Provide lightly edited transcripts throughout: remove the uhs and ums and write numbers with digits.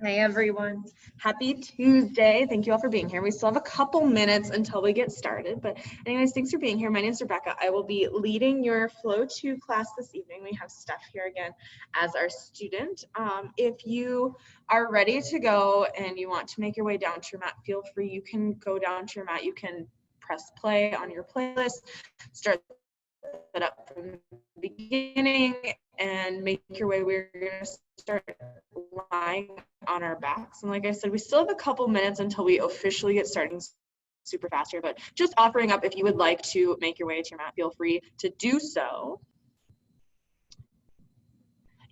Hi everyone. Happy Tuesday. Thank you all for being here. We still have a couple minutes until we get started, but anyways, thanks for being here. My name is Rebecca. I will be leading your Flow 2 class this evening. We have Steph here again as our student. If you are ready to go and you want to make your way down to your mat, feel free. You can go down to your mat. You can press play on your playlist, start that up from the beginning and make your way. We're going to start lying on our backs. And like I said, we still have a couple minutes until we officially get starting super fast here, but just offering up if you would like to make your way to your mat, feel free to do so.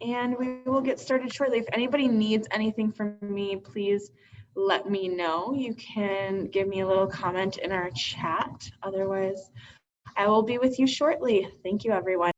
And we will get started shortly. If anybody needs anything from me, please let me know. You can give me a little comment in our chat. Otherwise, I will be with you shortly. Thank you, everyone.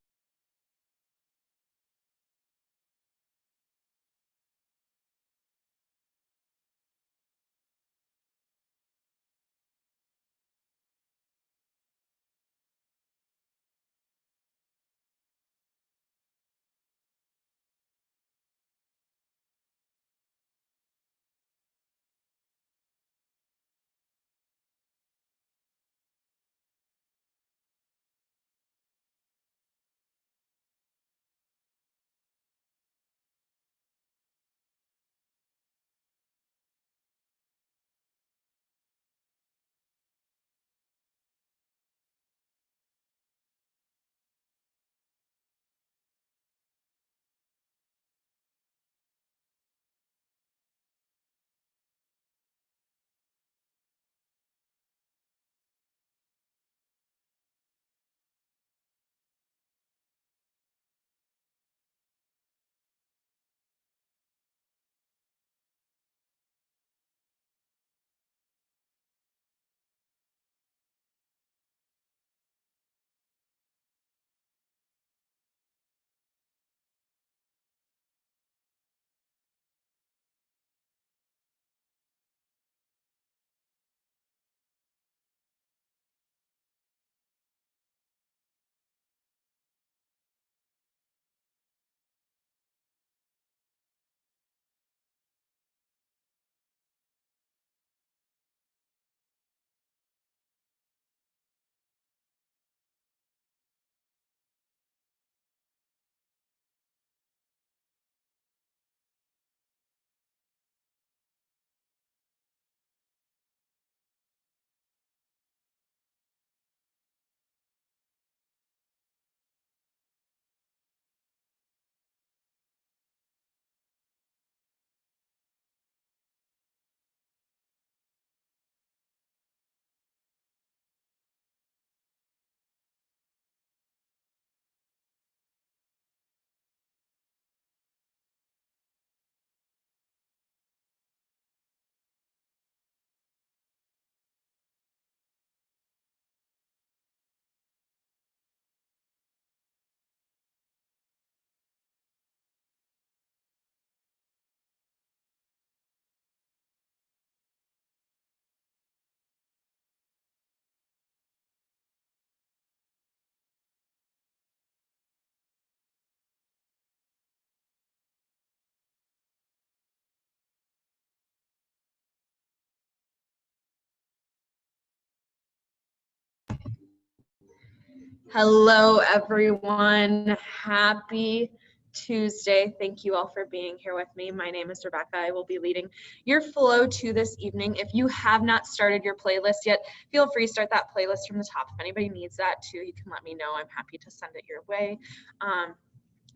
Hello, everyone. Happy Tuesday. Thank you all for being here with me. My name is Rebecca. I will be leading your Flow 2 this evening. If you have not started your playlist yet, feel free to start that playlist from the top. If anybody needs that too, you can let me know. I'm happy to send it your way.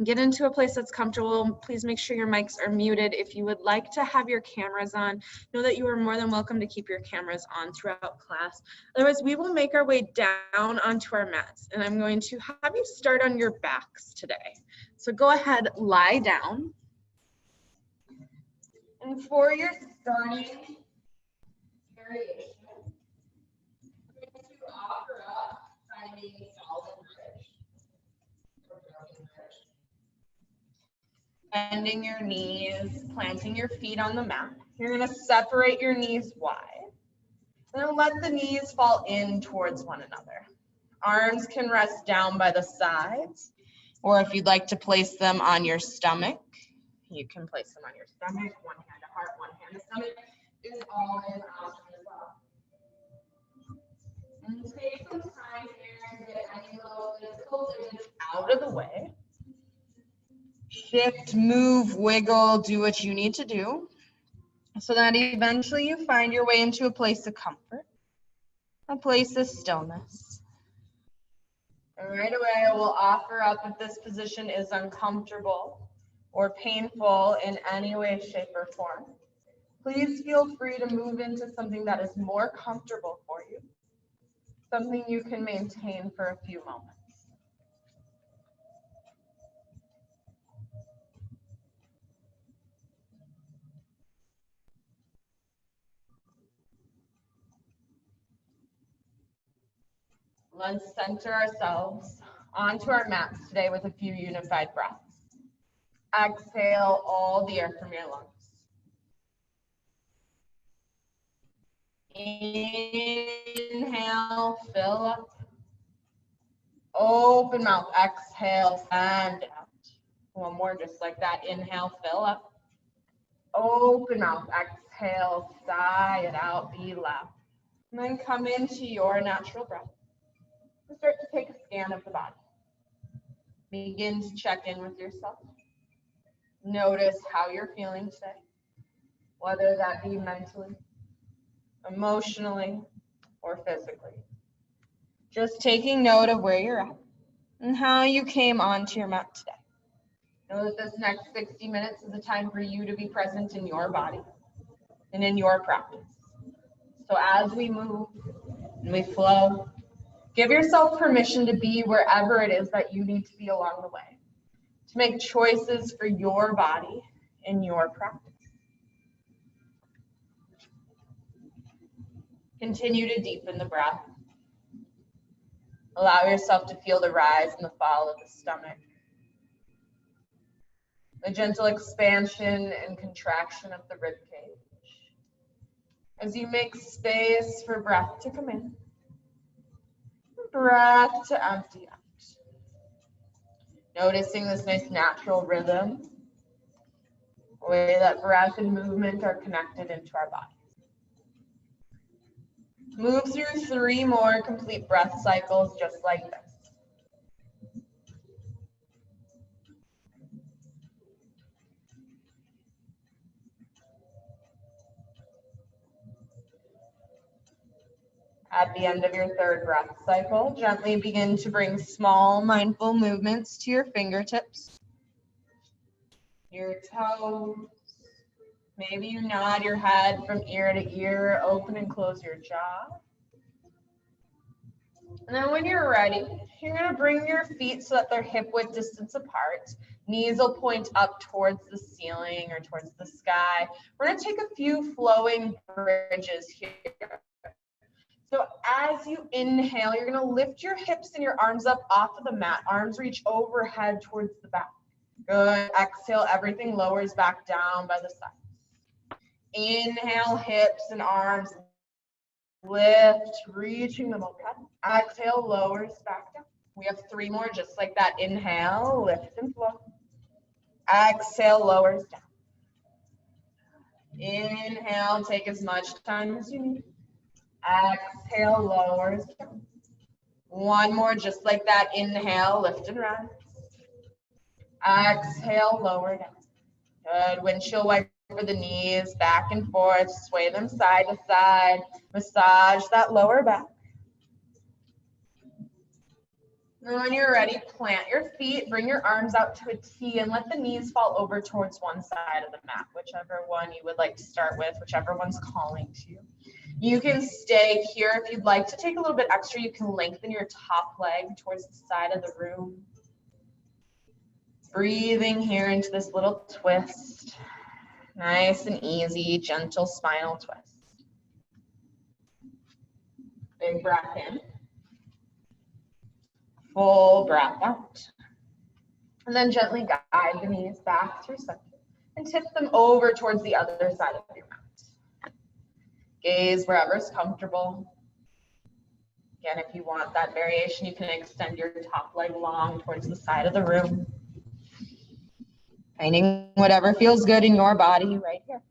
Get into a place that's comfortable. Please make sure your mics are muted. If you would like to have your cameras on, know that you are more than welcome to keep your cameras on throughout class. Otherwise, we will make our way down onto our mats, and I'm going to have you start on your backs today. So go ahead, lie down. And for your starting variation, I'm going to offer up finding solid bridge. Bending your knees, planting your feet on the mat. You're going to separate your knees wide. And let the knees fall in towards one another. Arms can rest down by the sides, or if you'd like to place them on your stomach, you can place them on your stomach, one hand to heart, The stomach is always an option as well. And take some time here to get any little physical digits out of the way. Shift, move, wiggle, do what you need to do so that eventually you find your way into a place of comfort, a place of stillness. And right away, we'll offer up if this position is uncomfortable or painful in any way, shape, or form. Please feel free to move into something that is more comfortable for you, something you can maintain for a few moments. Let's center ourselves onto our mats today with a few unified breaths. Exhale all the air from your lungs. Inhale, fill up. Open mouth, exhale, send it out. One more just like that. Inhale, fill up. Open mouth, exhale, sigh it out, be loud. And then come into your natural breath. Start to take a scan of the body. Begin to check in with yourself. Notice how you're feeling today, whether that be mentally, emotionally, or physically. Just taking note of where you're at and how you came onto your mat today. Know that this next 60 minutes is a time for you to be present in your body and in your practice. So as we move and we flow, give yourself permission to be wherever it is that you need to be along the way, to make choices for your body and your practice. Continue to deepen the breath. Allow yourself to feel the rise and the fall of the stomach, the gentle expansion and contraction of the rib cage. As you make space for breath to come in, breath to empty out. Noticing this nice natural rhythm, the way that breath and movement are connected into our bodies. Move through 3 more complete breath cycles just like this. At the end of your 3rd breath cycle, gently begin to bring small mindful movements to your fingertips, your toes. Maybe you nod your head from ear to ear, open and close your jaw. And then when you're ready, you're going to bring your feet so that they're hip width distance apart. Knees will point up towards the ceiling or towards the sky. We're going to take a few flowing bridges here. So as you inhale, you're going to lift your hips and your arms up off of the mat. Arms reach overhead towards the back. Good. Exhale, everything lowers back down by the sides. Inhale, hips and arms lift, reaching them overhead. Exhale, lowers back down. We have 3 more just like that. Inhale, lift and flow. Exhale, lowers down. Inhale, take as much time as you need. Exhale, lowers down. 1 more just like that. Inhale, lift and rise. Exhale, lower down. Good. Windshield wiper for the knees, back and forth. Sway them side to side. Massage that lower back. And when you're ready, plant your feet, bring your arms out to a T, and let the knees fall over towards one side of the mat, whichever one you would like to start with, whichever one's calling to you. You can stay here. If you'd like to take a little bit extra, you can lengthen your top leg towards the side of the room. Breathing here into this little twist. Nice and easy, gentle spinal twist. Big breath in. Full breath out. And then gently guide the knees back through center and tip them over towards the other side of your mat. Gaze wherever's comfortable. Again, if you want that variation, you can extend your top leg long towards the side of the room. Finding whatever feels good in your body right here.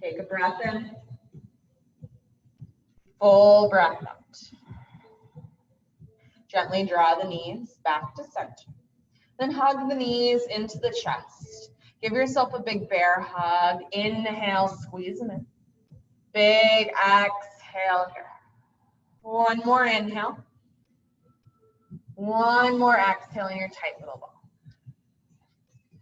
Take a breath in. Full breath out. Gently draw the knees back to center. Then hug the knees into the chest. Give yourself a big bear hug. Inhale, squeeze them in. Big exhale here. One more inhale. One more exhale in your tight little ball.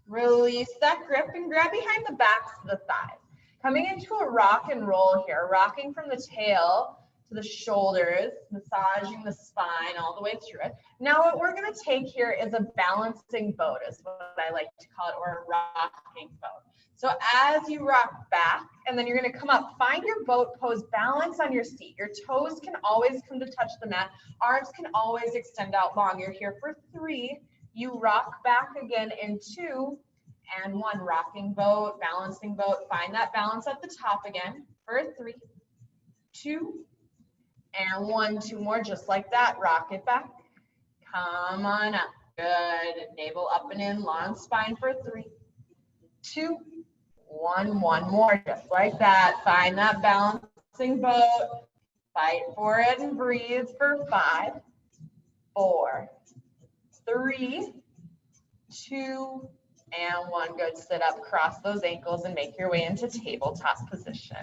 Release that grip and grab behind the backs of the thighs. Coming into a rock and roll here, rocking from the tail to the shoulders, massaging the spine all the way through it. Now what we're going to take here is a balancing boat, is what I like to call it, or a rocking boat. So as you rock back, and then you're going to come up, find your boat pose, balance on your seat. Your toes can always come to touch the mat. Arms can always extend out long. You're here for 3. You rock back again in 2 and 1. Rocking boat, balancing boat. Find that balance at the top again for 3, 2, and 1. 2 more, just like that. Rock it back. Come on up. Good. Navel up and in, long spine for 3, 2, 1. 1 more, just like that. Find that balancing boat. Fight for it and breathe for 5, 4, 3, 2, and 1. Good. Sit up, cross those ankles, and make your way into tabletop position.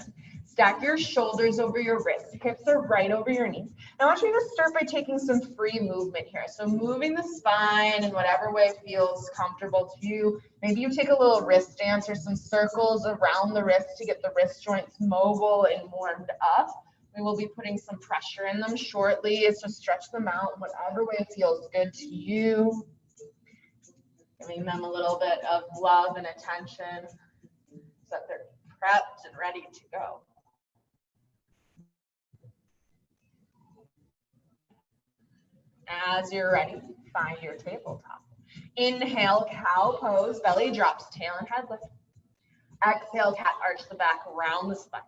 Stack your shoulders over your wrists. Hips are right over your knees. I want you to start by taking some free movement here. So moving the spine in whatever way feels comfortable to you. Maybe you take a little wrist dance or some circles around the wrist to get the wrist joints mobile and warmed up. We will be putting some pressure in them shortly. It's to stretch them out in whatever way feels good to you. Giving them a little bit of love and attention so that they're prepped and ready to go. As you're ready, find your tabletop. Inhale, cow pose, belly drops, tail and head lift. Exhale, cat arch the back around the spine.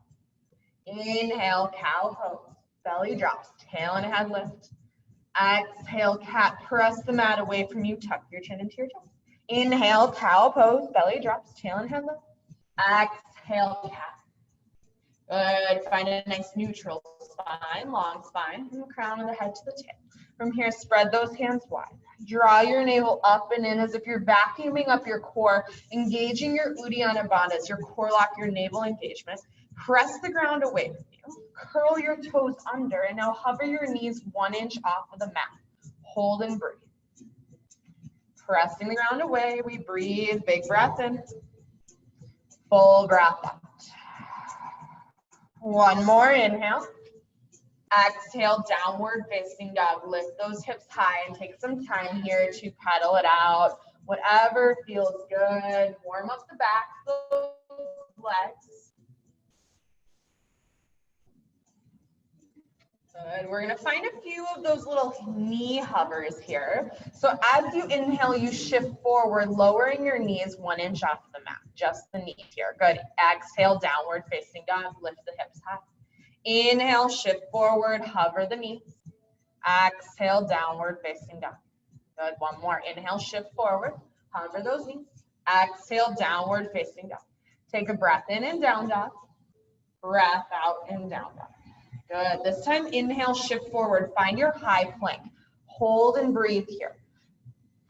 Inhale, cow pose, belly drops, tail and head lift. Exhale, cat, press the mat away from you, tuck your chin into your chest. Inhale, cow pose, belly drops, tail and head lift. Exhale, cat. Good. Find a nice neutral spine, long spine, from the crown of the head to the tail. From here, spread those hands wide. Draw your navel up and in as if you're vacuuming up your core, engaging your Uddiyana bandhas, your core lock, your navel engagement. Press the ground away from you. Curl your toes under, and now hover your knees 1 inch off of the mat. Hold and breathe. Pressing the ground away, we breathe. Big breath in. Full breath out. 1 more inhale. Exhale, downward facing dog. Lift those hips high and take some time here to pedal it out. Whatever feels good. Warm up the back of those legs. Good. We're going to find a few of those little knee hovers here. So as you inhale, you shift forward, lowering your knees 1 inch off the mat. Just the knees here. Good. Exhale, downward facing dog. Lift the hips high. Inhale, shift forward, hover the knees. Exhale, downward facing dog. Good. 1 more. Inhale, shift forward, hover those knees. Exhale, downward facing dog. Take a breath in and down dog. Breath out and down dog. Good. This time, inhale, shift forward. Find your high plank. Hold and breathe here.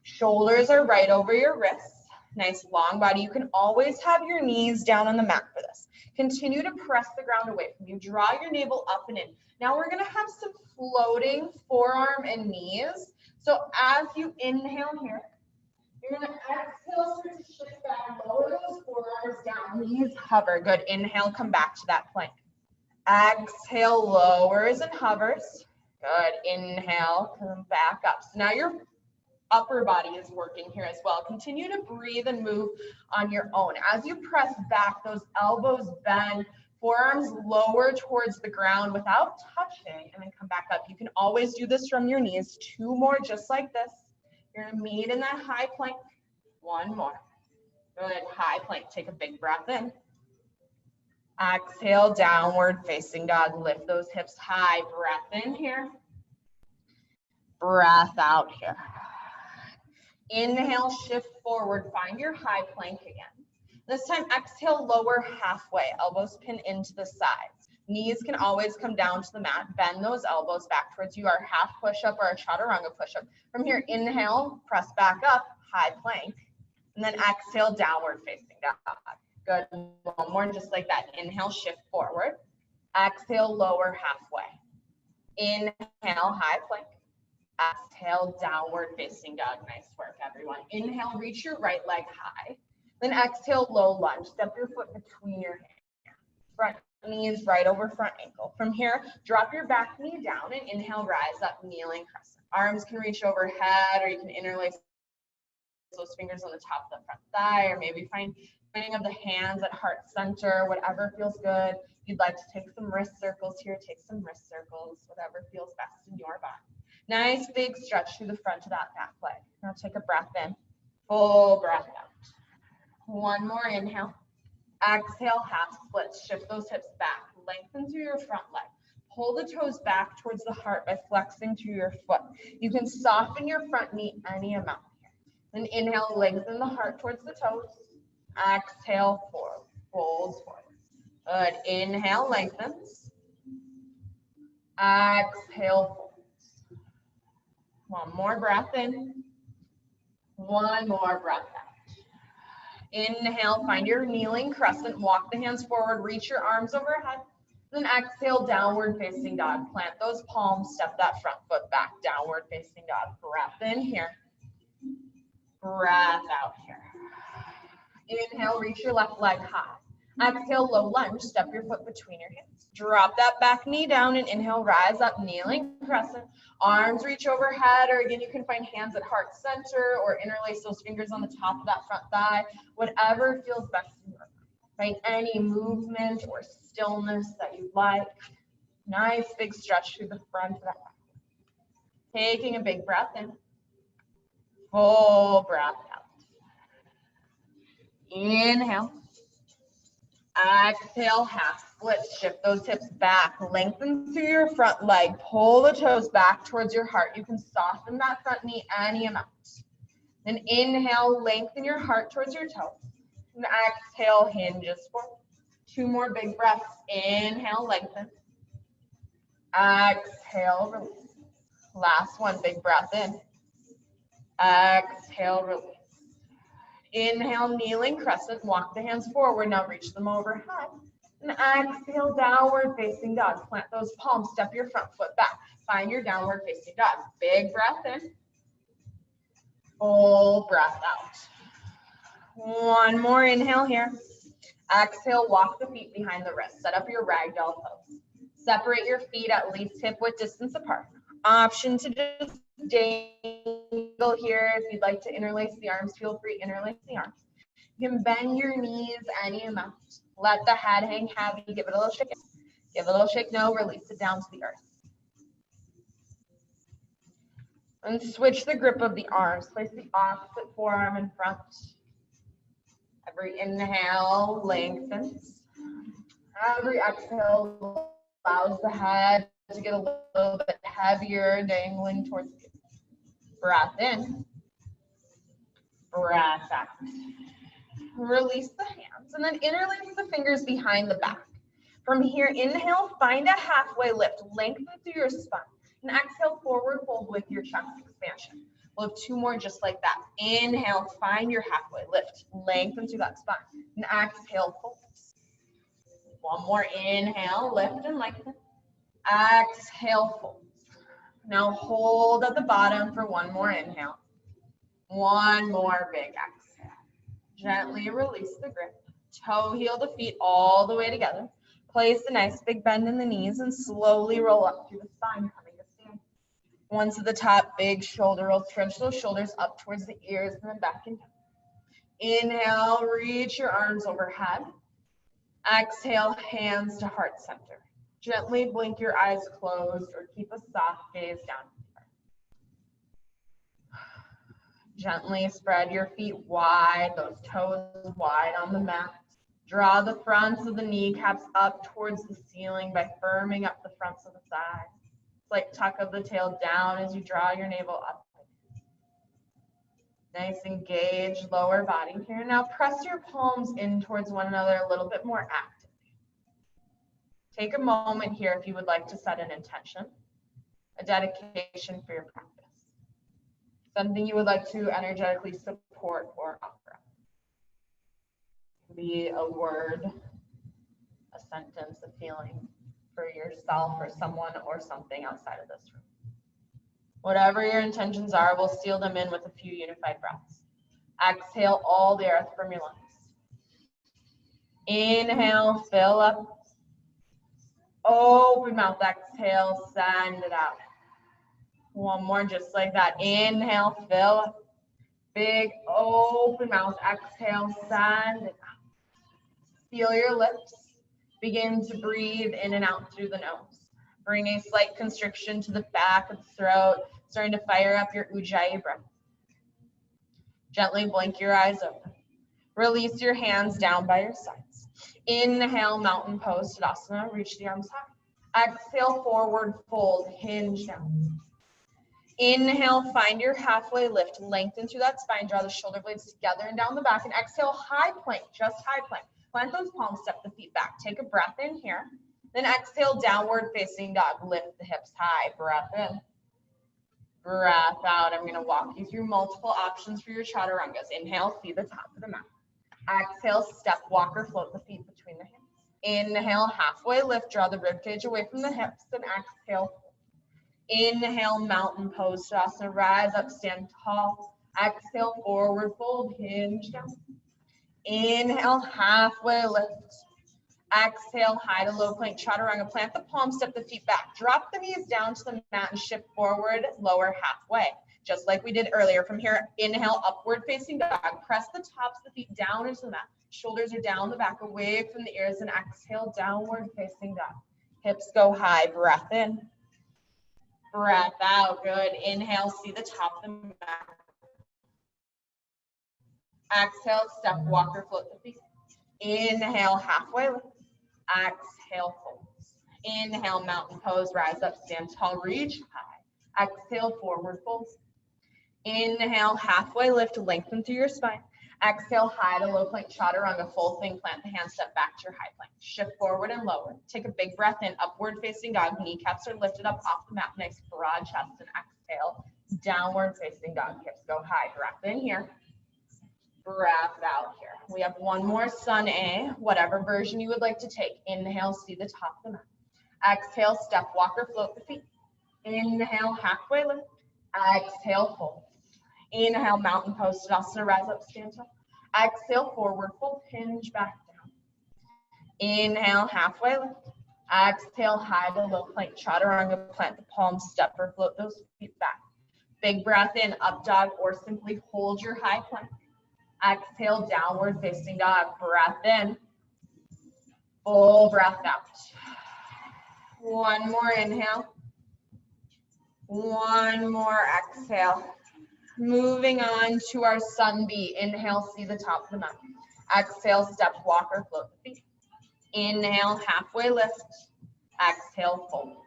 Shoulders are right over your wrists. Nice long body. You can always have your knees down on the mat for this. Continue to press the ground away from you. Draw your navel up and in. Now we're going to have some floating forearm and knees. So as you inhale here, you're going to exhale, start to shift back. Lower those forearms down. Knees hover. Good. Inhale, come back to that plank. Exhale, lowers and hovers. Good. Inhale, come back up. So now your upper body is working here as well. Continue to breathe and move on your own. As you press back, those elbows bend, forearms lower towards the ground without touching, and then come back up. You can always do this from your knees. 2 more just like this. You're going to meet in that high plank. 1 more. Good. High plank. Take a big breath in. Exhale, downward facing dog. Lift those hips high. Breath in here. Breath out here. Inhale, shift forward. Find your high plank again. This time, exhale, lower halfway, elbows pin into the sides. Knees can always come down to the mat. Bend those elbows back towards you, our half push-up or a chaturanga push-up. From here, inhale, press back up, high plank, and then exhale, downward facing dog. Good, one more, just like that. Inhale, shift forward. Exhale, lower halfway. Inhale, high plank. Exhale, downward facing dog. Nice work, everyone. Inhale, reach your right leg high. Then exhale, low lunge. Step your foot between your hands. Front knee is right over front ankle. From here, drop your back knee down and inhale, rise up, kneeling crescent. Arms can reach overhead, or you can interlace those fingers on the top of the front thigh, or maybe finding of the hands at heart center, whatever feels good. If you'd like to take some wrist circles here, take some wrist circles, whatever feels best in your body. Nice big stretch through the front of that back leg. Now take a breath in, full breath out. One more inhale. Exhale, half splits. Shift those hips back. Lengthen through your front leg. Pull the toes back towards the heart by flexing through your foot. You can soften your front knee any amount here. Then inhale, lengthen the heart towards the toes. Exhale, forward. Folds forward. Good. Inhale, lengthens. Exhale, folds. One more breath in. One more breath out. Inhale, find your kneeling crescent, walk the hands forward, reach your arms overhead, then exhale, downward facing dog. Plant those palms, step that front foot back, downward facing dog. Breath in here, breath out here. Inhale, reach your left leg high. Exhale, low lunge, step your foot between your hands. Drop that back knee down and inhale, rise up, kneeling crescent. Arms reach overhead, or again, you can find hands at heart center or interlace those fingers on the top of that front thigh, whatever feels best in your body. Find any movement or stillness that you like. Nice big stretch through the front of that back. Taking a big breath in, full breath out. Inhale. Exhale, half split. Shift those hips back. Lengthen through your front leg. Pull the toes back towards your heart. You can soften that front knee any amount. Then inhale, lengthen your heart towards your toes. And exhale, hinges forward. Two more big breaths. Inhale, lengthen. Exhale, release. Last one, big breath in. Exhale, release. Inhale, kneeling crescent, walk the hands forward. Now reach them overhead. And exhale, downward facing dog. Plant those palms, step your front foot back. Find your downward facing dog. Big breath in. Full breath out. One more inhale here. Exhale, walk the feet behind the wrist. Set up your ragdoll pose. Separate your feet at least hip width distance apart. Option to just dangle here. If you'd like to interlace the arms, feel free to interlace the arms. You can bend your knees any amount. Let the head hang heavy. Give it a little shake. Give it a little shake. No, release it down to the earth. And switch the grip of the arms. Place the opposite forearm in front. Every inhale lengthens. Every exhale allows the head to get a little bit heavier, dangling towards you. Breath in. Breath out. Release the hands and then interlace the fingers behind the back. From here, inhale, find a halfway lift. Lengthen through your spine. And exhale, forward fold with your chest expansion. We'll have two more just like that. Inhale, find your halfway lift. Lengthen through that spine. And exhale, fold. One more inhale, lift and lengthen. Exhale, fold. Now hold at the bottom for one more inhale. One more big exhale. Gently release the grip. Toe heel the feet all the way together. Place a nice big bend in the knees and slowly roll up through the spine, coming to stand. Once at the top, big shoulder roll. Stretch those shoulders up towards the ears and then back and down. Inhale, reach your arms overhead. Exhale, hands to heart center. Gently blink your eyes closed or keep a soft gaze down. Gently spread your feet wide, those toes wide on the mat. Draw the fronts of the kneecaps up towards the ceiling by firming up the fronts of the thighs. Slight tuck of the tail down as you draw your navel up. Nice engaged lower body here. Now press your palms in towards one another a little bit more actively. Take a moment here if you would like to set an intention, a dedication for your practice, something you would like to energetically support or offer up. It can be a word, a sentence, a feeling for yourself or someone or something outside of this room. Whatever your intentions are, we'll seal them in with a few unified breaths. Exhale all the earth from your lungs. Inhale, fill up. Open mouth, exhale, send it out. One more, just like that. Inhale, fill up. Big open mouth, exhale, send it out. Feel your lips. Begin to breathe in and out through the nose. Bring a slight constriction to the back of the throat, starting to fire up your Ujjayi breath. Gently blink your eyes open. Release your hands down by your sides. Inhale, mountain pose, Tadasana, reach the arms high. Exhale, forward fold, hinge down. Inhale, find your halfway lift, lengthen through that spine, draw the shoulder blades together and down the back, and exhale, high plank, just high plank. Plant those palms, step the feet back. Take a breath in here. Then exhale, downward facing dog. Lift the hips high. Breath in. Breath out. I'm going to walk you through multiple options for your chaturangas. Inhale, see the top of the mat. Exhale, step, walk, or float the feet between the hands. Inhale, halfway lift. Draw the rib cage away from the hips. Then exhale. Inhale, mountain pose. Tadasana, rise up, stand tall. Exhale, forward fold, hinge down. Inhale, halfway lift. Exhale, high to low plank chaturanga. Plant the palms, step the feet back. Drop the knees down to the mat and shift forward, lower halfway. Just like we did earlier. From here, inhale, upward facing dog. Press the tops of the feet down into the mat. Shoulders are down the back, away from the ears, and exhale, downward facing dog. Hips go high, breath in. Breath out, good. Inhale, see the top of the mat. Exhale, step, walk, or float the feet. Inhale, halfway lift. Exhale, fold. Inhale, mountain pose, rise up, stand tall, reach high. Exhale, forward fold. Inhale, halfway lift, lengthen through your spine. Exhale, high to low plank chaturanga, full thing, plant the hands, step back to your high plank. Shift forward and lower. Take a big breath in, upward facing dog. Kneecaps are lifted up off the mat, nice broad chest, and exhale, downward facing dog. Hips go high. Breath in here. Breath out here. We have one more sun A, whatever version you would like to take. Inhale, see the top of the mat. Exhale, step, walk, or float the feet. Inhale, halfway lift. Exhale, fold. Inhale, mountain pose, Tadasana, rise up, stand tall. Exhale, forward fold, hinge back down. Inhale, halfway lift. Exhale, high to low plank chaturanga. Plant the palms, step or float those feet back. Big breath in, up dog, or simply hold your high plank. Exhale, downward facing dog. Breath in. Full breath out. One more inhale. One more exhale. Moving on to our sun B. Inhale, see the top of the mat. Exhale, step, walk, or float the feet. Inhale, halfway lift. Exhale, fold.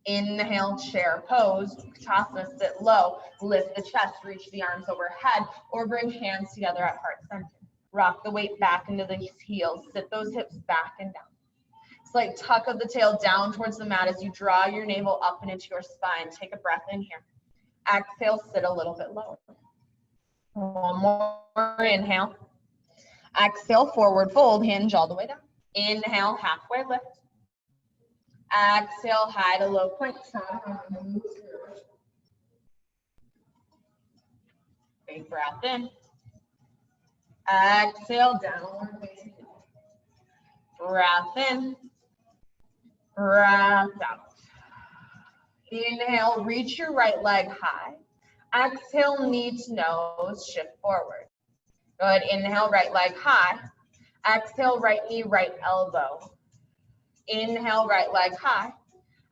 Inhale, chair pose. Uttanasana, sit low. Lift the chest, reach the arms overhead, or bring hands together at heart center. Rock the weight back into the heels. Sit those hips back and down. Slight tuck of the tail down towards the mat as you draw your navel up and into your spine. Take a breath in here. Exhale, sit a little bit lower. One more inhale. Exhale, forward fold, hinge all the way down. Inhale, halfway lift. Exhale, high to low plank. Big breath in. Exhale, downward facing dog. Breath in. Breath out. Inhale, reach your right leg high. Exhale, knee to nose, shift forward. Good. Inhale, right leg high. Exhale, right knee, right elbow. Inhale, right leg high.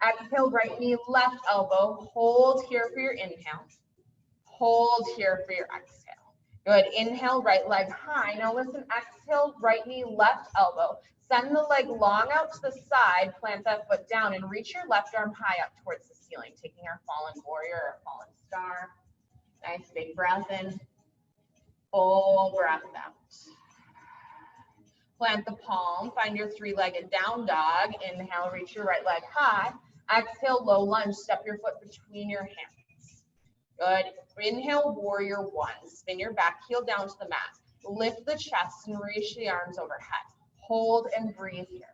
Exhale, right knee, left elbow. Hold here for your inhale. Hold here for your exhale. Good. Inhale, right leg high. Now listen, exhale, right knee, left elbow. Send the leg long out to the side, plant that foot down, and reach your left arm high up towards the ceiling, taking our fallen warrior or fallen star. Nice big breath in. Full breath out. Plant the palm, find your three-legged down dog. Inhale, reach your right leg high. Exhale, low lunge, step your foot between your hands. Good. Inhale, warrior one. Spin your back heel down to the mat. Lift the chest and reach the arms overhead. Hold and breathe here.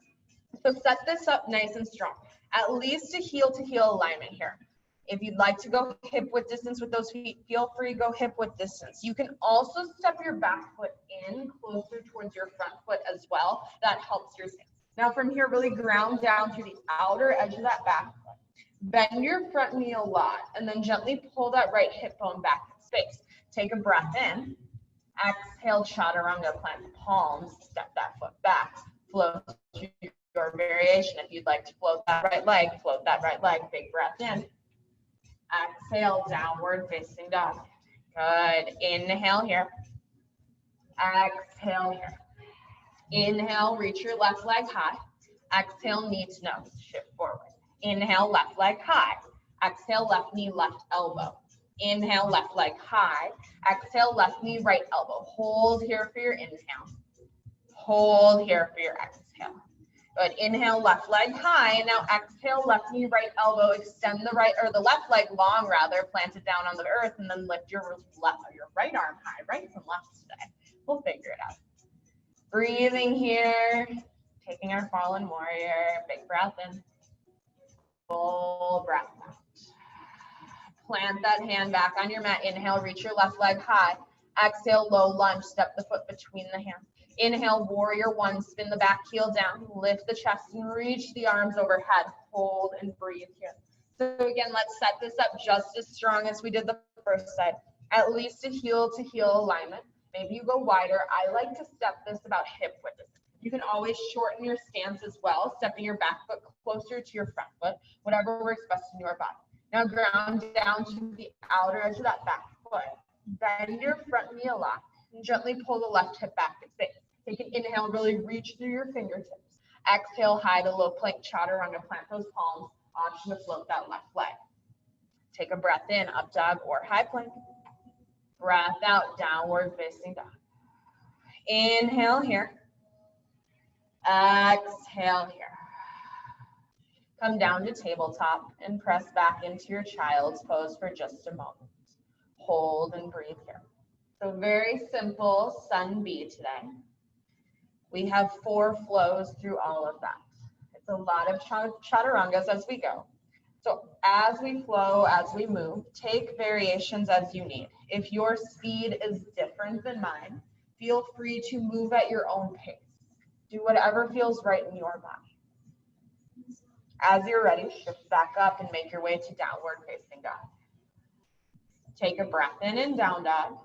So set this up nice and strong. At least a heel to heel alignment here. If you'd like to go hip width distance with those feet, feel free to go hip width distance. You can also step your back foot in closer towards your front foot as well. That helps your stance. Now from here, really ground down through the outer edge of that back foot. Bend your front knee a lot and then gently pull that right hip bone back in space. Take a breath in. Exhale, chaturanga, plant the palms, step that foot back. Float through your variation. If you'd like to float that right leg, big breath in. Exhale, downward facing dog. Good. Inhale here. Exhale here. Inhale, reach your left leg high. Exhale, knee to nose, shift forward. Inhale, left leg high. Exhale, left knee, left elbow. Inhale, left leg high. Exhale, left knee, right elbow. Hold here for your inhale. Hold here for your exhale. Good. Inhale, left leg high. And now exhale, left knee, right elbow. Extend the right or the left leg long rather. Plant it down on the earth and then lift your right arm high. Right from left today. We'll figure it out. Breathing here. Taking our fallen warrior. Big breath in. Full breath out. Plant that hand back on your mat. Inhale, reach your left leg high. Exhale, low lunge. Step the foot between the hands. Inhale, warrior one, spin the back heel down, lift the chest and reach the arms overhead. Hold and breathe here. So again, let's set this up just as strong as we did the first side. At least a heel to heel alignment. Maybe you go wider. I like to step this about hip width. You can always shorten your stance as well, stepping your back foot closer to your front foot, whatever works best in your body. Now ground down to the outer edge of that back foot. Bend your front knee a lot and gently pull the left hip back in space. Take an inhale, really reach through your fingertips. Exhale, high to low plank chaturanga, plant those palms. Option to float that left leg. Take a breath in, up dog or high plank. Breath out, downward facing dog. Inhale here. Exhale here. Come down to tabletop and press back into your child's pose for just a moment. Hold and breathe here. So very simple sun B today. We have 4 flows through all of that. It's a lot of chaturangas as we go. So as we flow, as we move, take variations as you need. If your speed is different than mine, feel free to move at your own pace. Do whatever feels right in your body. As you're ready, shift back up and make your way to downward facing dog. Take a breath in down dog.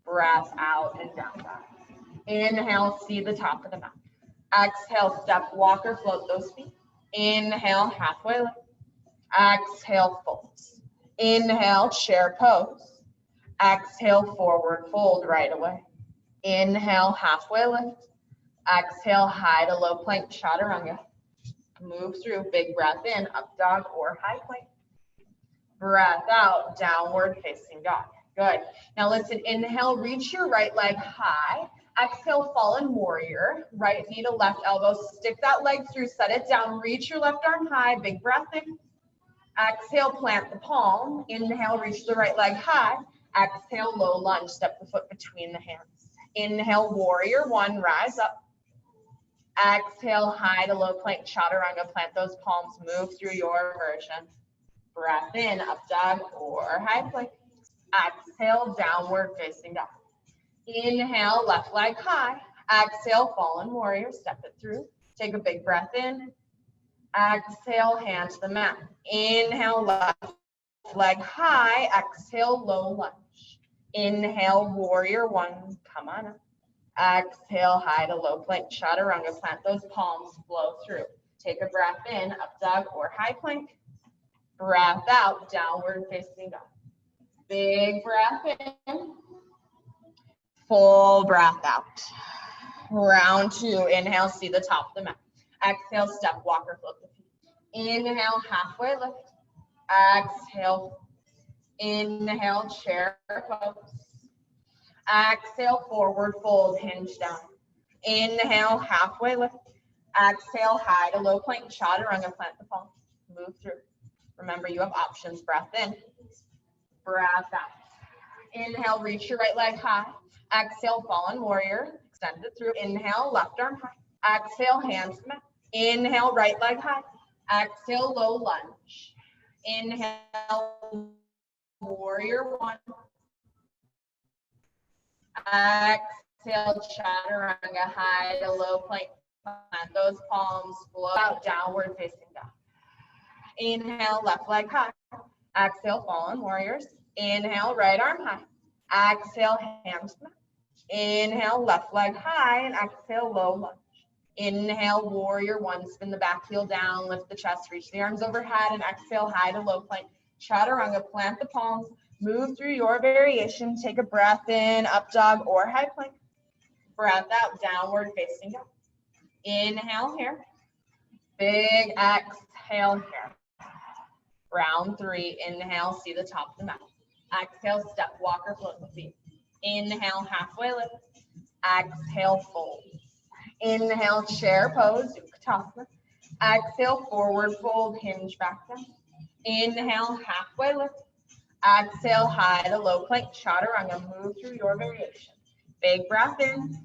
Breath out and down dog. Inhale, see the top of the mat. Exhale, step, walk or float those feet. Inhale, halfway lift. Exhale, fold. Inhale, chair pose. Exhale, forward fold right away. Inhale, halfway lift. Exhale, high to low plank chaturanga. Move through, big breath in, up dog or high plank. Breath out, downward facing dog. Good. Now listen, inhale, reach your right leg high. Exhale, fallen warrior. Right knee to left elbow. Stick that leg through, set it down. Reach your left arm high. Big breath in. Exhale, plant the palm. Inhale, reach the right leg high. Exhale, low lunge. Step the foot between the hands. Inhale, warrior one. Rise up. Exhale, high to low plank chaturanga. Plant those palms. Move through your version. Breath in, up dog or high plank. Exhale, downward facing dog. Inhale, left leg high. Exhale, fallen warrior. Step it through. Take a big breath in. Exhale, hand to the mat. Inhale, left leg high. Exhale, low lunge. Inhale, warrior one. Come on up. Exhale, high to low plank chaturanga. Plant those palms. Flow through. Take a breath in, up dog or high plank. Breath out, downward facing dog. Big breath in. Full breath out. Round 2. Inhale, see the top of the mat. Exhale, step, walk or float the feet. Inhale, halfway lift. Exhale. Inhale, chair pose. Exhale, forward fold, hinge down. Inhale, halfway lift. Exhale, high to low plank, chaturanga, plant the palms. Move through. Remember, you have options. Breath in, breath out. Inhale, reach your right leg high. Exhale, fallen warrior. Extend it through. Inhale, left arm high. Exhale, hands to mat. Inhale, right leg high. Exhale, low lunge. Inhale, warrior one. Exhale, chaturanga, high to low plank. Plant those palms, flow out, downward facing dog. Inhale, left leg high. Exhale, fallen warriors. Inhale, right arm high. Exhale, hands to mat. Inhale, left leg high, and exhale, low lunge. Inhale, warrior one, spin the back heel down, lift the chest, reach the arms overhead, and exhale, high to low plank. Chaturanga, plant the palms, move through your variation. Take a breath in, up dog or high plank. Breath out, downward facing dog. Inhale here. Big exhale here. Round three. Inhale, see the top of the mat. Exhale, step, walker, float the feet. Inhale, halfway lift. Exhale, fold. Inhale, chair pose, Utkatasana. Exhale, forward fold, hinge back down. Inhale, halfway lift. Exhale, high to low plank, chaturanga. Move through your variation. Big breath in.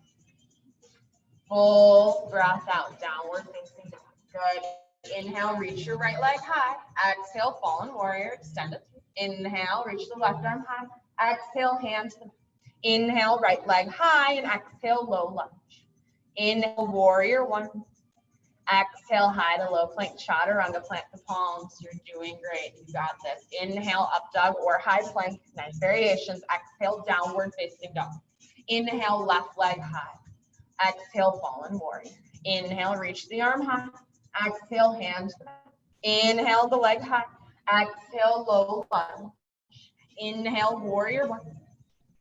Full breath out, downward facing dog. Good. Inhale, reach your right leg high. Exhale, fallen warrior, extend it. Inhale, reach the left arm high. Exhale, hands to the inhale, right leg high, and exhale, low lunge. Inhale, warrior one. Exhale, high to low plank, chaturanga, plant the palms. You're doing great. You got this. Inhale, up dog or high plank. Nice variations. Exhale, downward facing dog. Inhale, left leg high. Exhale, fallen warrior. Inhale, reach the arm high. Exhale, hands. Inhale, the leg high. Exhale, low lunge. Inhale, warrior one.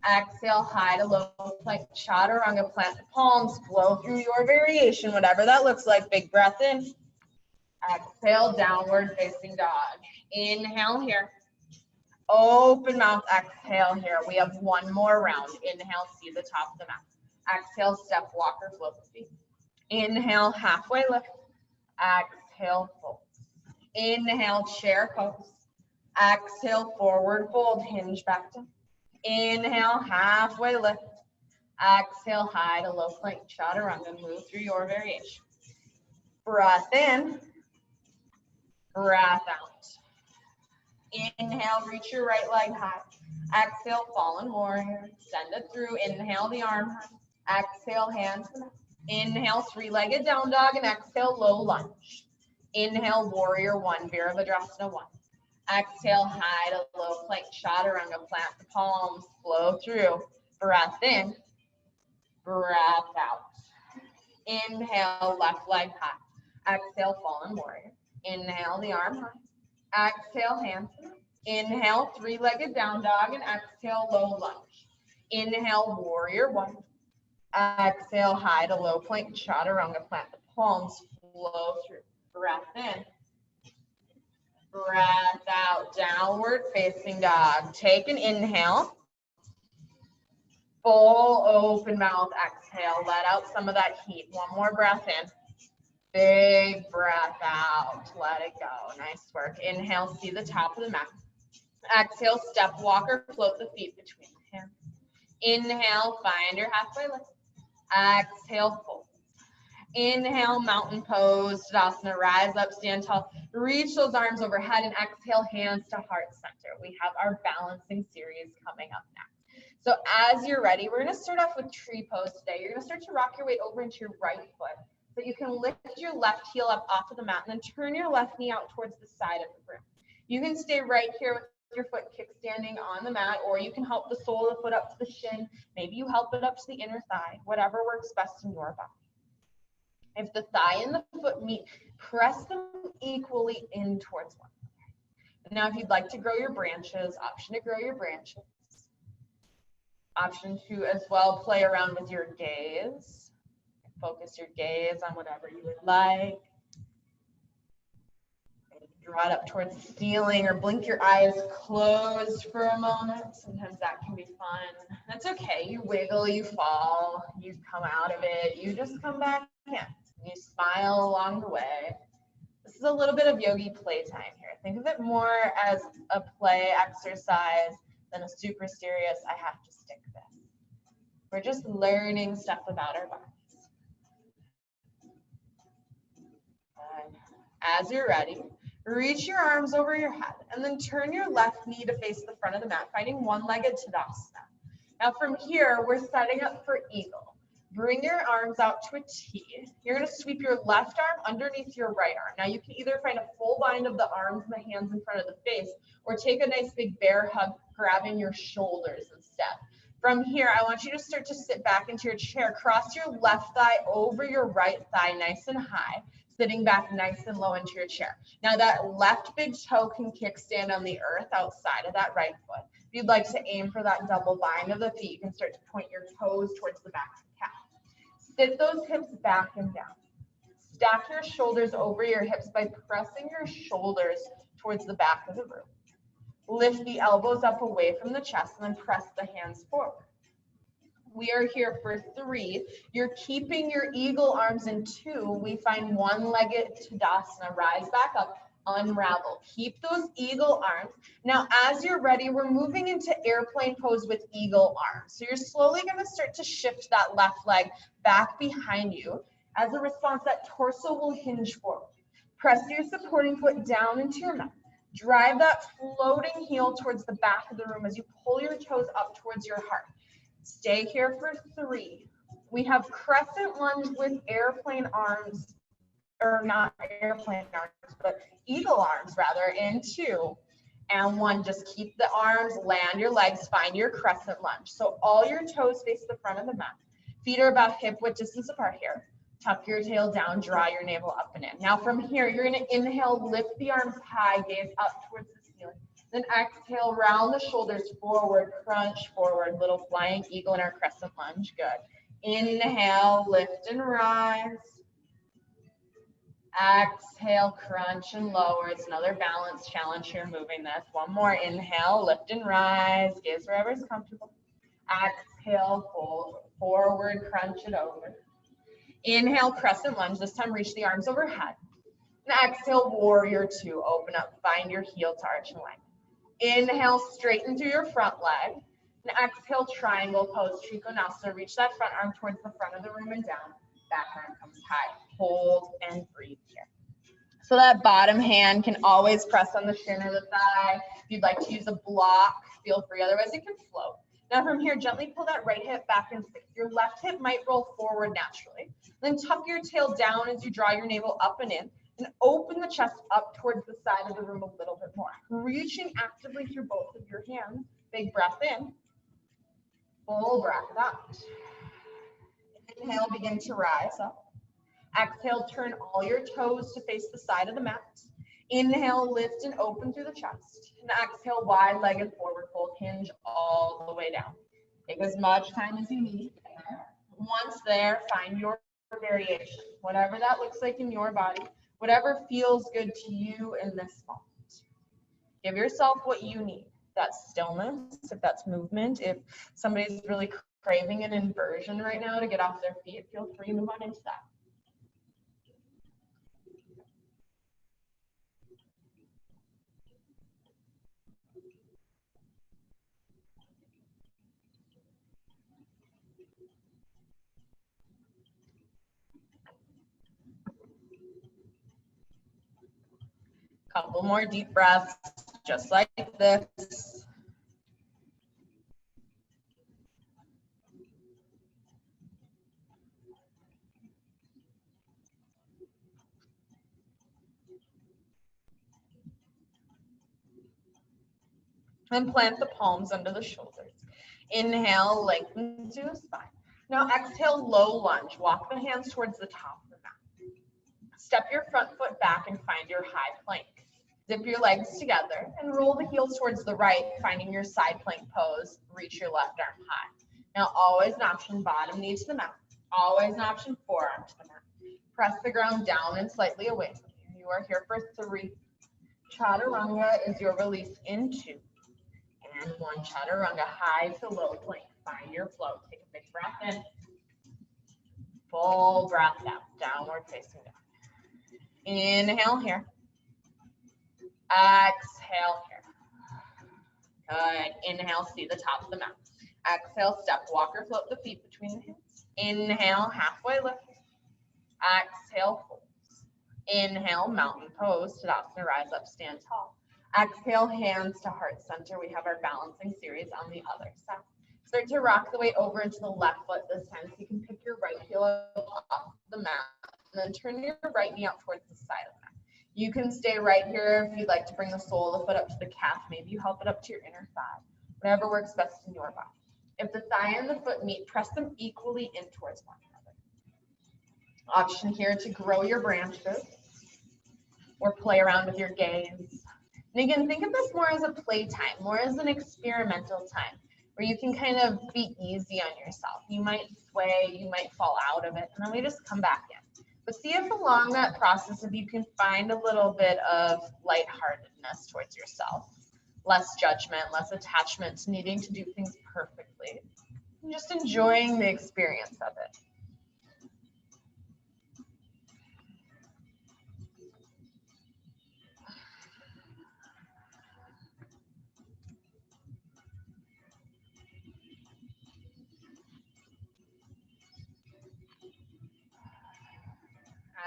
Exhale, high to low plank, chaturanga, plant the palms, flow through your variation, whatever that looks like. Big breath in. Exhale, downward facing dog. Inhale here. Open mouth, exhale here. We have one more round. Inhale, see the top of the mat. Exhale, step, walker, float the feet. Inhale, halfway lift. Exhale, fold. Inhale, chair pose. Exhale, forward fold, hinge back down. Inhale, halfway lift. Exhale, high to low plank, chaturanga. Move through your variation. Breath in. Breath out. Inhale, reach your right leg high. Exhale, fallen warrior. Send it through. Inhale, the arm high. Exhale, hands to the mat. Inhale, three-legged down dog, and exhale, low lunge. Inhale, warrior one, Virabhadrasana one. Exhale, high to low plank, chaturanga, plant the palms, flow through. Breath in, breath out. Inhale, left leg high. Exhale, fallen warrior. Inhale, the arm high. Exhale, hands. Inhale, three-legged down dog, and exhale, low lunge. Inhale, warrior one. Exhale, high to low plank, chaturanga, plant the palms, flow through. Breath in. Breath out, downward facing dog. Take an inhale. Full open mouth exhale. Let out some of that heat. One more breath in. Big breath out. Let it go. Nice work. Inhale, see the top of the mat. Exhale, step, walker, float the feet between the hands. Inhale, find your halfway lift. Exhale, fold. Inhale, mountain pose, Tadasana, rise up, stand tall, reach those arms overhead, and exhale, hands to heart center. We have our balancing series coming up next. So as you're ready, we're gonna start off with tree pose today. You're gonna start to rock your weight over into your right foot, so you can lift your left heel up off of the mat, and then turn your left knee out towards the side of the room. You can stay right here with your foot kickstanding on the mat, or you can help the sole of the foot up to the shin. Maybe you help it up to the inner thigh, whatever works best in your body. If the thigh and the foot meet, press them equally in towards one another. Now, if you'd like to grow your branches, option to grow your branches. Option to as well play around with your gaze. Focus your gaze on whatever you would like. Draw it up towards the ceiling or blink your eyes closed for a moment. Sometimes that can be fun. That's okay. You wiggle, you fall, you come out of it. You just come back in. You smile along the way. This is a little bit of yogi playtime here. Think of it more as a play exercise than a super serious, I have to stick this. We're just learning stuff about our bodies. And as you're ready, reach your arms over your head and then turn your left knee to face the front of the mat, finding one-legged Tadasana. Now from here, we're setting up for eagle. Bring your arms out to a T. You're going to sweep your left arm underneath your right arm. Now you can either find a full bind of the arms and the hands in front of the face, or take a nice big bear hug, grabbing your shoulders instead. From here, I want you to start to sit back into your chair. Cross your left thigh over your right thigh, nice and high, sitting back nice and low into your chair. Now that left big toe can kickstand on the earth outside of that right foot. If you'd like to aim for that double bind of the feet, you can start to point your toes towards the back of the calf. Sit those hips back and down. Stack your shoulders over your hips by pressing your shoulders towards the back of the room. Lift the elbows up away from the chest and then press the hands forward. We are here for 3. You're keeping your eagle arms in 2. We find one-legged Tadasana. Rise back up, unravel. Keep those eagle arms. Now, as you're ready, we're moving into airplane pose with eagle arms. So you're slowly going to start to shift that left leg back behind you. As a response, that torso will hinge forward. Press your supporting foot down into your mat. Drive that floating heel towards the back of the room as you pull your toes up towards your heart. Stay here for 3. We have crescent lunge with airplane arms, or not airplane arms, but eagle arms rather, in 2. And 1, just keep the arms, land your legs, find your crescent lunge. So all your toes face the front of the mat. Feet are about hip width distance apart here. Tuck your tail down, draw your navel up and in. Now from here, you're going to inhale, lift the arms high, gaze up towards the ceiling. Then exhale, round the shoulders forward, crunch forward, little flying eagle in our crescent lunge. Good. Inhale, lift and rise. Exhale, crunch and lower. It's another balance challenge here, moving this. One more. Inhale, lift and rise. Gaze wherever is comfortable. Exhale, fold forward, crunch it over. Inhale, crescent lunge. This time, reach the arms overhead. And exhale, warrior 2. Open up, find your heel to arch and length. Inhale, straighten through your front leg. And exhale, triangle pose, Trikonasana. Reach that front arm towards the front of the room and down. Back arm comes high. Hold and breathe here. So that bottom hand can always press on the shin or the thigh. If you'd like to use a block, feel free. Otherwise, it can float. Now from here, gently pull that right hip back and stick. Your left hip might roll forward naturally. Then tuck your tail down as you draw your navel up and in. And open the chest up towards the side of the room a little bit more. Reaching actively through both of your hands. Big breath in. Full breath out. Inhale, begin to rise up. Exhale, turn all your toes to face the side of the mat. Inhale, lift and open through the chest. And exhale, wide-legged forward fold, hinge all the way down. Take as much time as you need. Once there, find your variation. Whatever that looks like in your body, whatever feels good to you in this moment. Give yourself what you need. That's stillness, if that's movement, if somebody's really craving an inversion right now to get off their feet, feel free to move on into that. Couple more deep breaths, just like this. And plant the palms under the shoulders. Inhale, lengthen through the spine. Now exhale, low lunge. Walk the hands towards the top of the mat. Step your front foot back and find your high plank. Zip your legs together and roll the heels towards the right, finding your side plank pose. Reach your left arm high. Now always an option, bottom knee to the mat. Always an option, forearm to the mat. Press the ground down and slightly away from you. You are here for 3. Chaturanga is your release into. And one chaturanga, high to low plank. Find your flow. Take a big breath in. Full breath out. Downward facing dog. Inhale here. Exhale here. Good. Inhale, see the top of the mat. Exhale, step, walk or float the feet between the hands. Inhale, halfway lift. Exhale, fold. Inhale, mountain pose, Tadasana, rise up, stand tall. Exhale, hands to heart center. We have our balancing series on the other side. Start to rock the weight over into the left foot this time. So you can pick your right heel off the mat and then turn your right knee out towards the side of the mat. You can stay right here if you'd like to bring the sole of the foot up to the calf. Maybe you help it up to your inner thigh. Whatever works best in your body. If the thigh and the foot meet, press them equally in towards one another. Option here to grow your branches or play around with your gaze. And again, think of this more as a play time, more as an experimental time where you can kind of be easy on yourself. You might sway, you might fall out of it, and then we just come back in. But see if along that process, if you can find a little bit of lightheartedness towards yourself, less judgment, less attachment to needing to do things perfectly, and just enjoying the experience of it.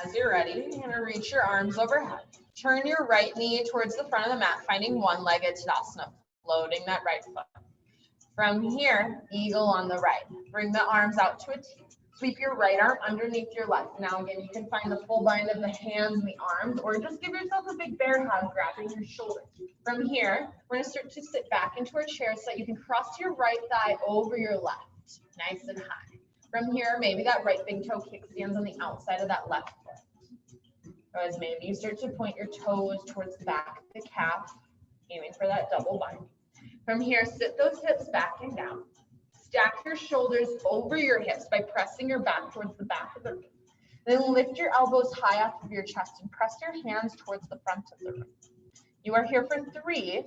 As you're ready, you're going to reach your arms overhead. Turn your right knee towards the front of the mat, finding one-legged Tadasana, floating that right foot. From here, eagle on the right. Bring the arms out to a T. Sweep your right arm underneath your left. Now again, you can find the full bind of the hands and the arms, or just give yourself a big bear hug, grabbing your shoulders. From here, we're going to start to sit back into our chair so that you can cross your right thigh over your left, nice and high. From here, maybe that right big toe kickstands on the outside of that left foot. Or as maybe you start to point your toes towards the back of the calf, aiming for that double bind. From here, sit those hips back and down. Stack your shoulders over your hips by pressing your back towards the back of the room. Then lift your elbows high off of your chest and press your hands towards the front of the room. You are here for 3.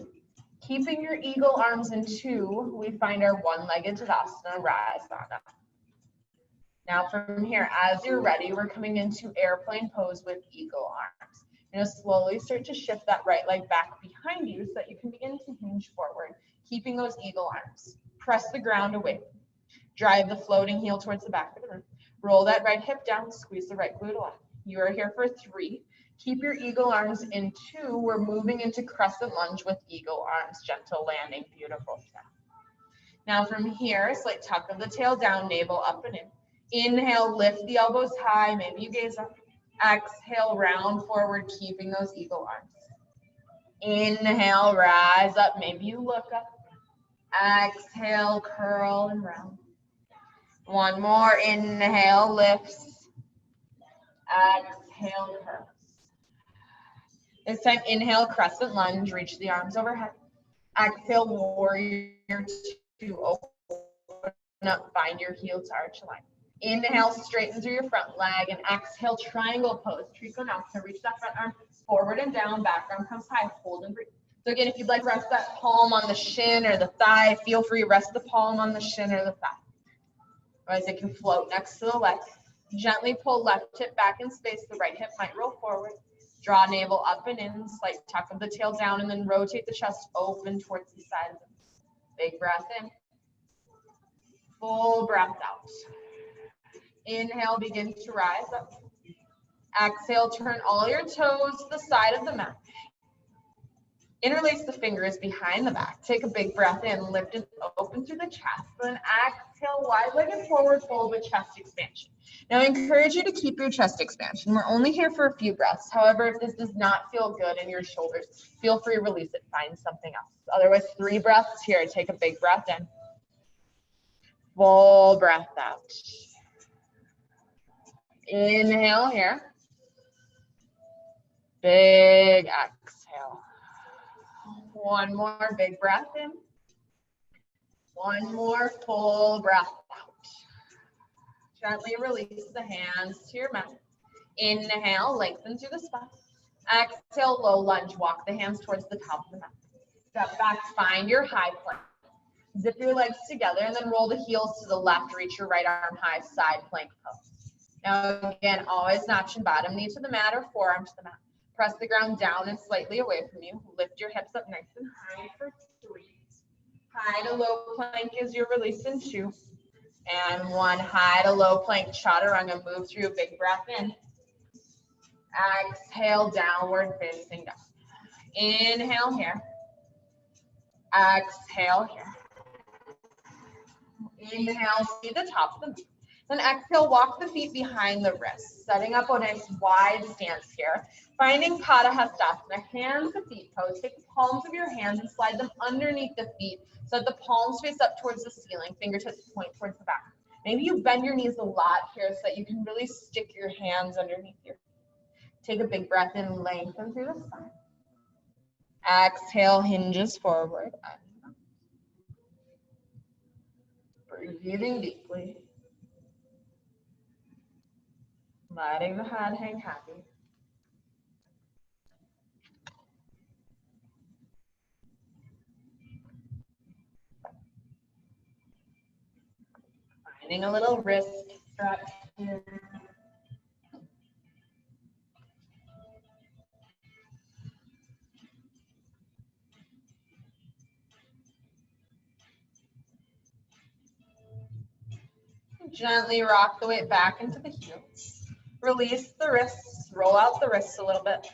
Keeping your eagle arms in 2, we find our one-legged Tadasana, rise on up. Now from here, as you're ready, we're coming into airplane pose with eagle arms. You're going to slowly start to shift that right leg back behind you so that you can begin to hinge forward, keeping those eagle arms. Press the ground away. Drive the floating heel towards the back of the room. Roll that right hip down, squeeze the right glute alive. You are here for 3. Keep your eagle arms in 2. We're moving into crescent lunge with eagle arms, gentle landing, beautiful step. Now from here, slight tuck of the tail down, navel up and in. Inhale, lift the elbows high, maybe you gaze up. Exhale, round forward, keeping those eagle arms. Inhale, rise up, maybe you look up. Exhale, curl and round. One more, inhale, lifts. Exhale, curls. This time, inhale, crescent lunge, reach the arms overhead. Exhale, warrior 2, open up, find your heel to arch line. Inhale, straighten through your front leg, and exhale, triangle pose. Trikonasana, reach that front arm forward and down, back arm comes high, hold and breathe. So again, if you'd like to rest that palm on the shin or the thigh, feel free to rest the palm on the shin or the thigh. Otherwise, it can float next to the leg. Gently pull left hip back in space, the right hip might roll forward. Draw navel up and in, slight tuck of the tail down, and then rotate the chest open towards the sides. Big breath in. Full breath out. Inhale, begin to rise up. Exhale, turn all your toes to the side of the mat. Interlace the fingers behind the back. Take a big breath in, lift it open through the chest. Then exhale, wide-legged forward fold with chest expansion. Now I encourage you to keep your chest expansion. We're only here for a few breaths. However, if this does not feel good in your shoulders, feel free to release it. Find something else. Otherwise, 3 breaths here. Take a big breath in. Full breath out. Inhale here. Big exhale. One more big breath in. One more full breath out. Gently release the hands to your mat. Inhale, lengthen through the spine. Exhale, low lunge. Walk the hands towards the top of the mat. Step back, find your high plank. Zip your legs together and then roll the heels to the left. Reach your right arm high, side plank pose. Now again, always notching bottom knee to the mat or forearm to the mat. Press the ground down and slightly away from you. Lift your hips up nice and high for 3. High to low plank is your release in 2. And 1. High to low plank chaturanga. Move through a big breath in. Exhale, downward facing dog. Inhale here. Exhale here. Inhale, see the top of the mat. Then exhale, walk the feet behind the wrists, setting up a nice wide stance here. Finding Padahastasana, hands to feet pose. Take the palms of your hands and slide them underneath the feet so that the palms face up towards the ceiling, fingertips point towards the back. Maybe you bend your knees a lot here so that you can really stick your hands underneath your feet. Take a big breath in, lengthen through the spine. Exhale, hinges forward. Breathing deeply. Letting the head hang happy. Finding a little wrist stretch here. Gently rock the weight back into the heels. Release the wrists, roll out the wrists a little bit.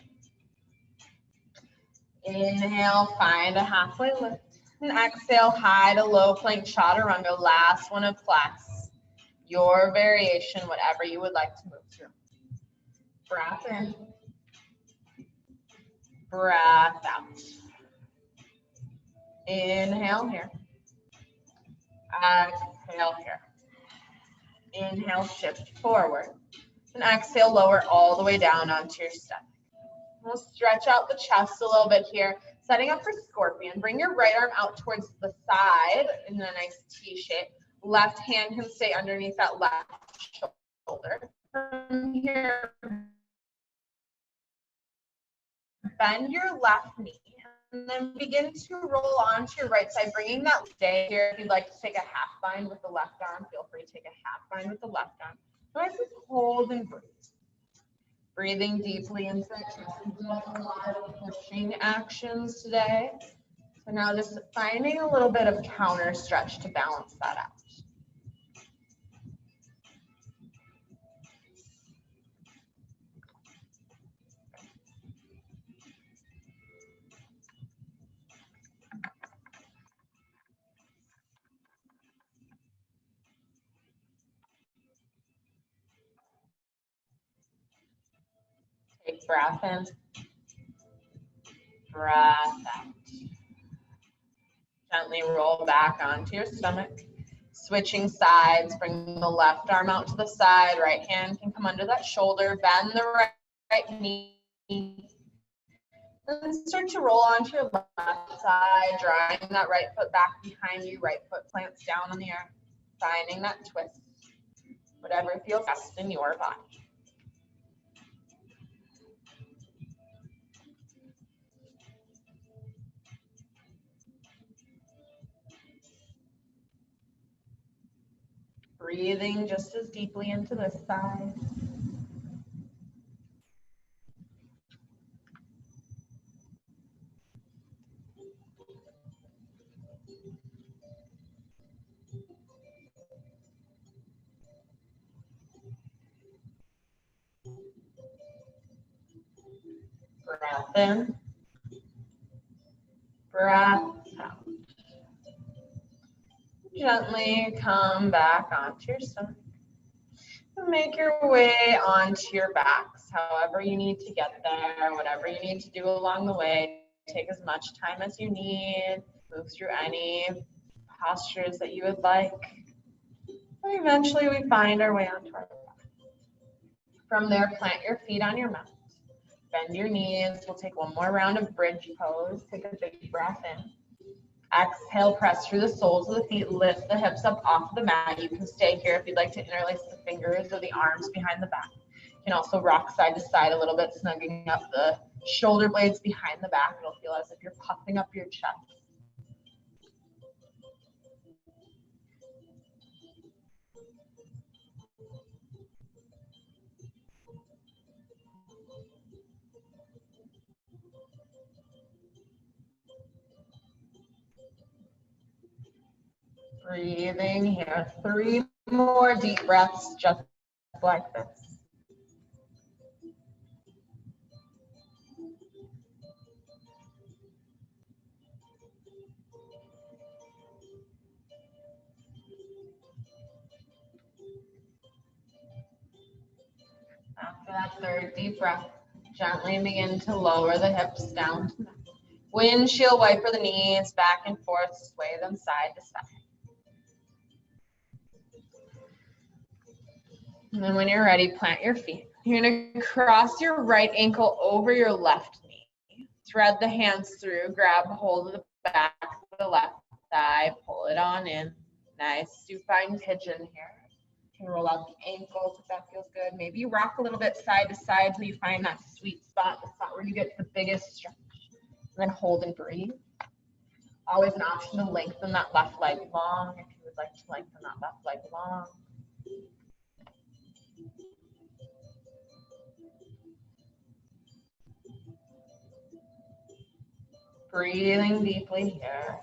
Inhale, find a halfway lift. And exhale, high to low plank chaturanga. Last one of class. Your variation, whatever you would like to move through. Breath in. Breath out. Inhale here. Exhale here. Inhale, shift forward. And exhale, lower all the way down onto your stomach. We'll stretch out the chest a little bit here. Setting up for scorpion. Bring your right arm out towards the side in a nice T shape. Left hand can stay underneath that left shoulder. From here, bend your left knee. And then begin to roll onto your right side, bringing that stay here. If you'd like to take a half bind with the left arm, feel free to take a half bind with the left arm. Nice and hold and breathe. Breathing deeply into the chest. We've done a lot of pushing actions today. So now just finding a little bit of counter stretch to balance that out. Take breath in, breath out. Gently roll back onto your stomach. Switching sides, bring the left arm out to the side, right hand can come under that shoulder, bend the right knee. Then start to roll onto your left side, drawing that right foot back behind you, right foot plants down on the earth, finding that twist, whatever feels best in your body. Breathing just as deeply into this side. Breath in, breath out. Gently come back onto your stomach. Make your way onto your backs, however you need to get there, whatever you need to do along the way. Take as much time as you need. Move through any postures that you would like. And eventually we find our way onto our back. From there, plant your feet on your mat. Bend your knees. We'll take one more round of bridge pose. Take a big breath in. Exhale, press through the soles of the feet, lift the hips up off the mat. You can stay here if you'd like to interlace the fingers or the arms behind the back. You can also rock side to side a little bit, snugging up the shoulder blades behind the back. It'll feel as if you're puffing up your chest. Breathing here. 3 more deep breaths just like this. After that third deep breath, gently begin to lower the hips down to the mat. Windshield wiper the knees back and forth, sway them side to side. And then when you're ready, plant your feet. You're going to cross your right ankle over your left knee. Thread the hands through, grab hold of the back of the left thigh, pull it on in. Nice supine pigeon here. You can roll out the ankles if that feels good. Maybe you rock a little bit side to side till you find that sweet spot, the spot where you get the biggest stretch. And then hold and breathe. Always an option to lengthen that left leg long if you would like to lengthen that left leg long. Breathing deeply here.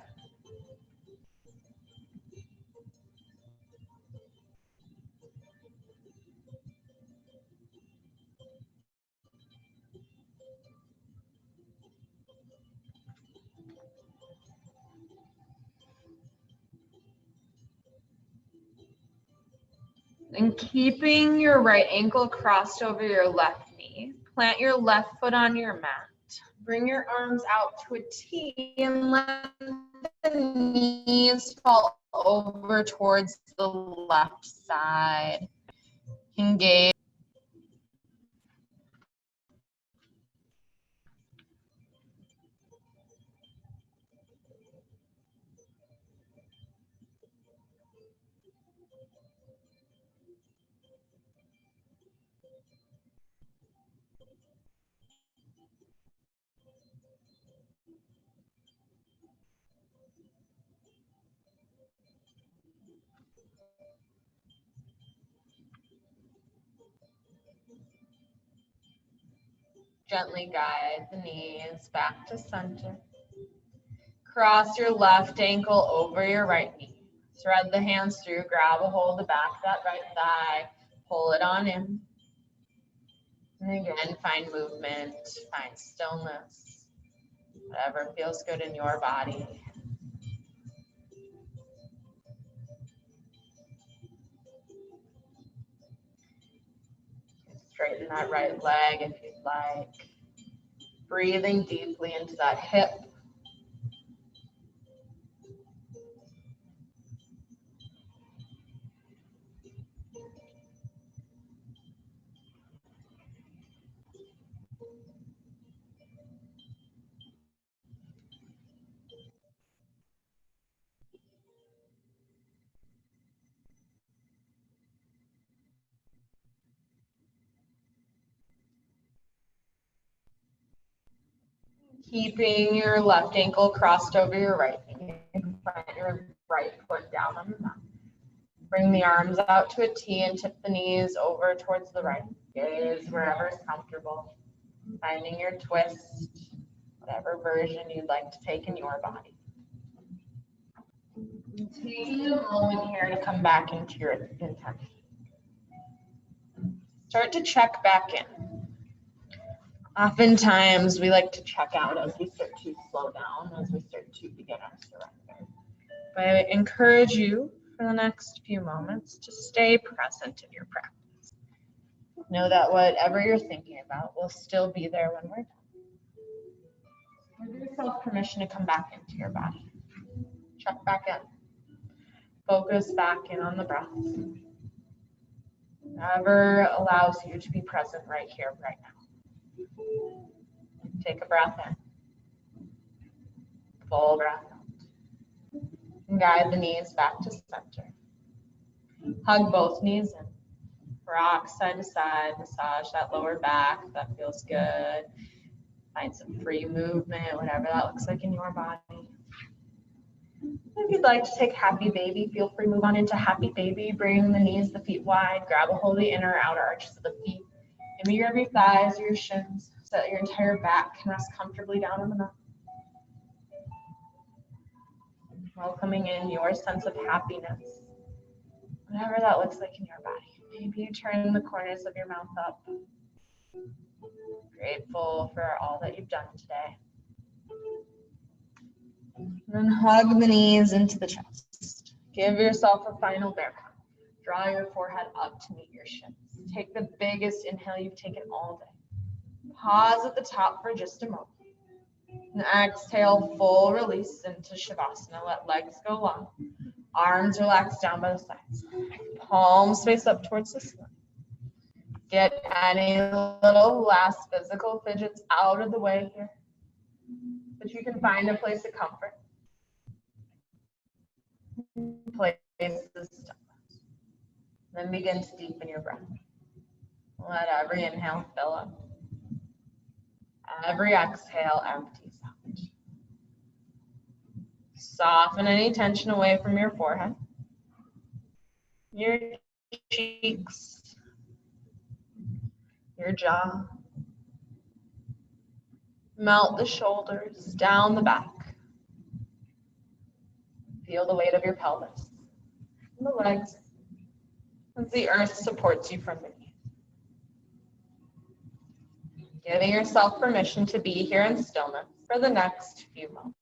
And keeping your right ankle crossed over your left knee, plant your left foot on your mat. Bring your arms out to a T and let the knees fall over towards the left side. Engage. Gently guide the knees back to center. Cross your left ankle over your right knee. Thread the hands through, grab a hold of the back of that right thigh, pull it on in. And again, find movement, find stillness, whatever feels good in your body. Straighten that right leg if you'd like. Breathing deeply into that hip. Keeping your left ankle crossed over your right knee. Plant your right foot down on the mat. Bring the arms out to a T and tip the knees over towards the right. Gaze wherever is comfortable. Finding your twist, whatever version you'd like to take in your body. Take a moment here to come back into your intention. Start to check back in. Oftentimes, we like to check out as we start to slow down, as we start to begin our surrender. But I encourage you for the next few moments to stay present in your practice. Know that whatever you're thinking about will still be there when we're done. Give yourself permission to come back into your body. Check back in. Focus back in on the breath. Whatever allows you to be present right here, right now. Take a breath in. Full breath out. And guide the knees back to center. Hug both knees in. Rock side to side, massage that lower back. That feels good. Find some free movement, whatever that looks like in your body. If you'd like to take happy baby, feel free to move on into happy baby. Bring the knees, the feet wide. Grab a hold of the inner outer arches of the feet. Give your thighs, your shins, so that your entire back can rest comfortably down on the mat. Welcoming in your sense of happiness, whatever that looks like in your body. Maybe you turn the corners of your mouth up. Grateful for all that you've done today. And then hug the knees into the chest. Give yourself a final bear hug. Draw your forehead up to meet your shins. Take the biggest inhale you've taken all day. Pause at the top for just a moment. And exhale, full release into Shavasana. Let legs go long. Arms relax down by the sides. Palms face up towards the ceiling. Get any little last physical fidgets out of the way here. But you can find a place of comfort. Place the stillness. Then begin to deepen your breath. Let every inhale fill up. Every exhale empties out. Soften any tension away from your forehead, your cheeks, your jaw. Melt the shoulders down the back. Feel the weight of your pelvis and the legs as the earth supports you from beneath. Giving yourself permission to be here in stillness for the next few moments.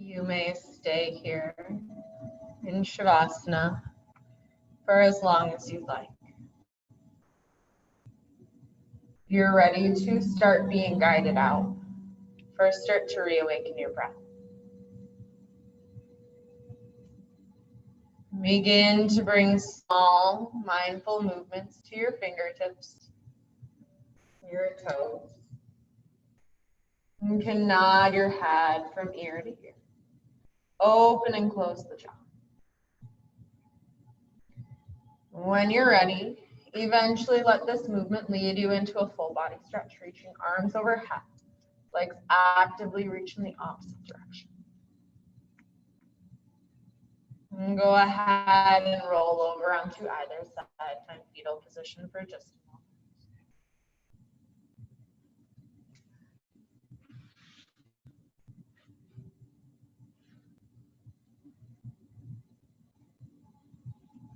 You may stay here in Shavasana for as long as you'd like. You're ready to start being guided out. First, start to reawaken your breath. Begin to bring small, mindful movements to your fingertips, your toes. You can nod your head from ear to ear. Open and close the jaw. When you're ready, eventually let this movement lead you into a full body stretch, reaching arms overhead, legs actively reach in the opposite direction. And go ahead and roll over onto either side, find fetal position for just a moment.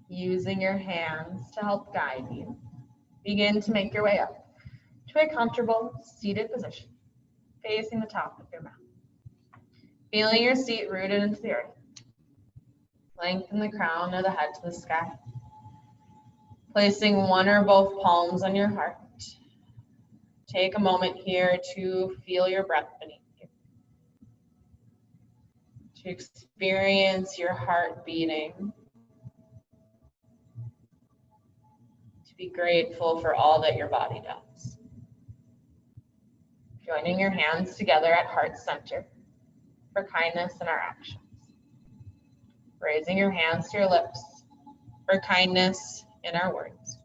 Using your hands to help guide you, begin to make your way up to a comfortable seated position, facing the top of your mat. Feeling your seat rooted into the earth. Lengthen the crown of the head to the sky. Placing one or both palms on your heart. Take a moment here to feel your breath beneath you. To experience your heart beating. To be grateful for all that your body does. Joining your hands together at heart center for kindness in our actions. Raising your hands to your lips for kindness in our words.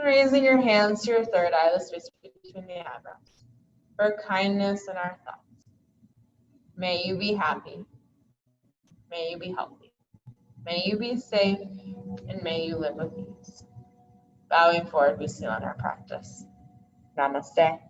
Raising your hands to your third eye, the space between the eyebrows, for kindness in our thoughts. May you be happy. May you be healthy. May you be safe, and may you live with ease. Bowing forward, we seal on our practice. Namaste.